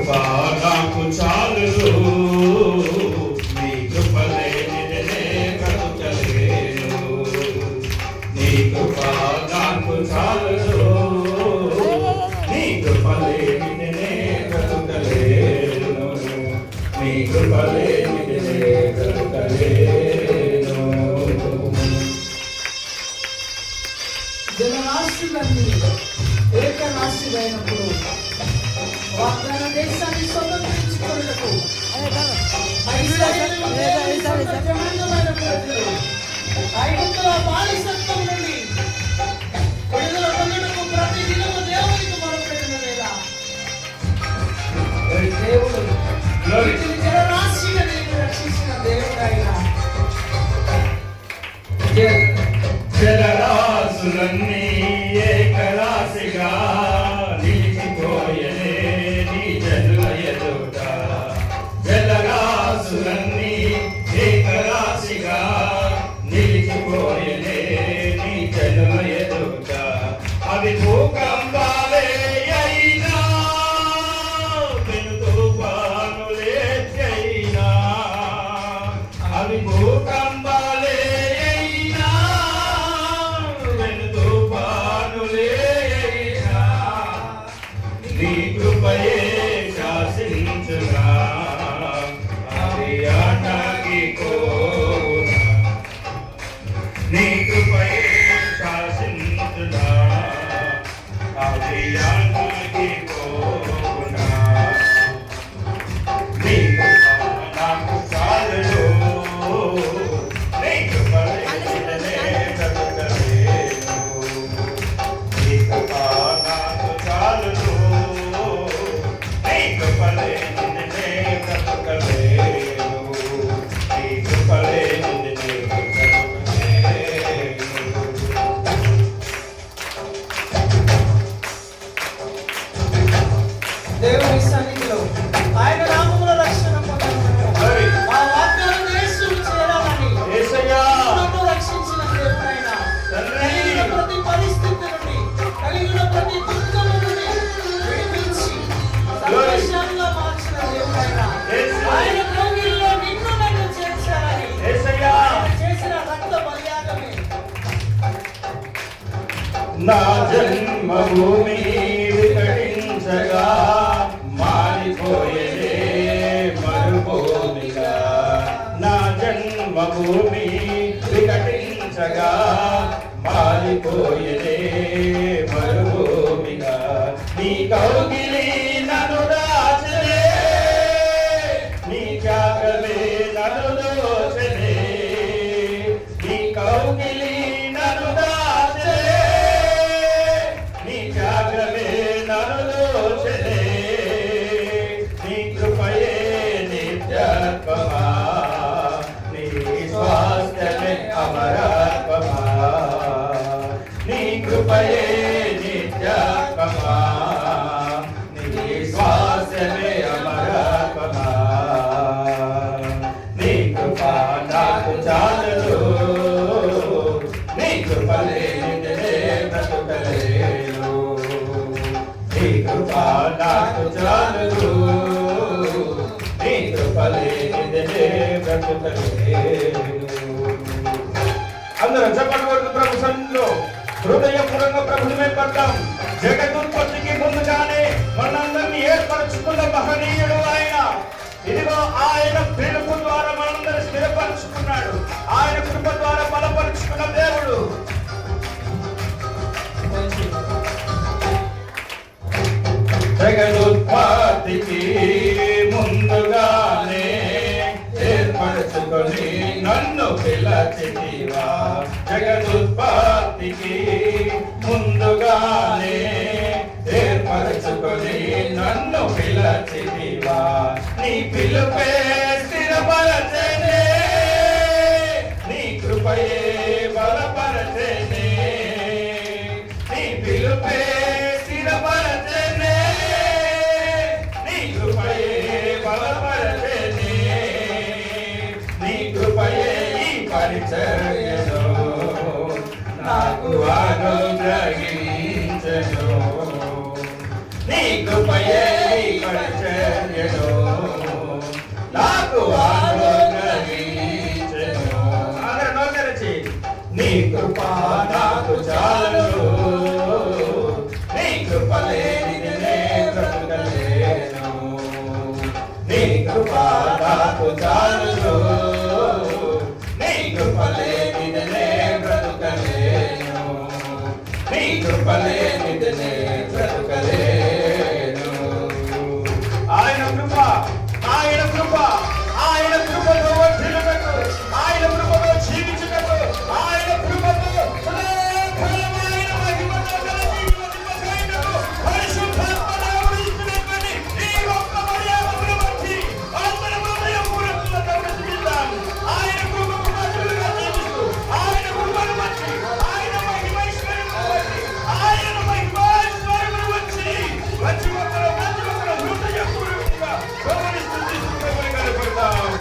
కృప నాకు చాలు, నీ కృప లేనిదే బ్రతుకలేను. నీ కృప నాకు చాలు, నీ కృప లేనిదే బ్రతుకలేను. నీ కృప లేనిదే బ్రతుకలేను. జనరాశులన్నీ ఏకరాశులైనప్పుడు వాగ్దాన దేశాన్ని స్వతంత్రించుకున్నకు జనాంగమైన ప్రజలు ఐగుప్తుల బానిసత్వం నుండి విడుదల పొందుటకు ప్రతి దినము దేవునికి మొరపెట్టిన వేళ దేవుడు వీటిని జనరాశిని రక్షించిన దేవుడైన జలరాశులన్నీ ఏకరాశిగా నిలిచిపోయే నీ జనుల ఎదుట. జలరాశులన్నీ ఏకరాశిగా నిలిచిపోయే నీ జనుల ఎదుట. అవి భూకంపాలే అయినా పెను తుఫానులే అయినా, అవి భూకంపాలే నీ కృపయే శాసించుగా అవి ఆటగిపోవునా. నీ కృపయే శాసించుగా అవి ఆటగిపోవునా. నీ కృప నాకు చాలు, నీ కృప లేనిదే బ్రతుకలేను. నీ కృప నాకు చాలు, నీ కృప లేనిదే బ్రతుకలేను. నీ కృప లేనిదే బ్రతుకలేను. దేవుని సన్నిధిలో ఆయన నామములో రక్షణ పొందాలని ఆ వాగ్దాన దేశం చేరాలని నన్ను రక్షించిన దేవుడైన కలిగిన ప్రతి పరిస్థితి నుండి, కలిగిన ప్రతి దుఃఖము నుండి విడిపించి సంతోషంగా మార్చిన దేవుడైన ఆయన కౌగిలిలో నిన్ను నన్ను చేర్చాలని ఆయన చేసిన రక్త బలియాగమే నా జన్మభూమి వికటించగా మారిపోయేదే మరుభూమిగా. నా జన్మభూమి వికటించగా మారిపోయేదే మరుభూమిగా. నీ కౌగిలి నన్ను దాచలే, నీ త్యాగమే నన్ను దోచలే. నీ కౌగిలి నన్ను దాచలే, నీ త్యాగమే నన్ను దోచలే. నీ కృపయే నిత్యత్వమా, నీ స్వాస్థ్యమే అమరత్వమా. నీ కృపయే నిత్యత్వమా, నీ స్వాస్థ్యమే అమరత్వమా. నీ కృప నాకు చాలు, నీ కృప లేనిదే బ్రతుకలేను. నీ కృప నాకు చాలు, నీ కృప లేనిదే బ్రతుకలేను. అందరం చెప్పండి ప్రభు సన్నిధిలో హృదయపూర్వకంగా ప్రభుని మెప్పడతాం. జగదుత్పత్తికి ముందుగానే మనందరినీ ఏర్పరచుకున్న మహనీయుడు ఆయన. ఇదిగో ఆయన పిలుపు ద్వారా మనందరూ స్థిరపరుచుకున్నాడు. ఆయన కృప ద్వారా బలపరుచుకున్న దేవుడు. జగదుత్పత్తికి ముందుగానే ఏర్పరచుకొని నన్ను పిలచితివా. జగదుత్పత్తికి ముందుగానే ఏర్పరచుకొని నన్ను పిలచితివా. నీ పిలుపే స్థిరపరచెనే, నీ కృపయే బలపరచెనే. నీ పిలుపే స్థిరపరచెనే, నీ కృపయే బలపరచెనే. నీ కృపయే ఈ పరిచర్యలో నాకు అనుగ్రహించెను. నీ కృపయే పరిచర్యను నాకు అనుగ్రహించెను. అందరూ నోరు తెరచి, నీ కృప నాకు చాలును, నీ కృప లేనిది నే బ్రతకలేను. నీ కృప నాకు చాలును, నీ కృప లేనిది నే బ్రతకలేను. నీ కృప లేనిది నే బ్రతకలేను. ఆయన కృప, ఆయన కృప, ఆయన కృపతో వర్ధిల్లుటకు, ఆయన కృపతో జీవించుటకు, ఆయన కృపతో సదాకాలమైన మహిమతో గల జీవితమునకు పరిశుద్ధాత్మ దేవుడు ఇచ్చినటువంటి ఈ గొప్ప మర్యాదను బట్టి అందరం హృదయపూర్వకంగా ప్రతిష్ఠిద్దాం. ఆయన కృపకు బదులుగా జీవిస్తూ, ఆయన కృపను బట్టి, ఆయన మహిమైశ్వర్యమును బట్టి, ఆయన మహిమైశ్వర్యమును వచ్చి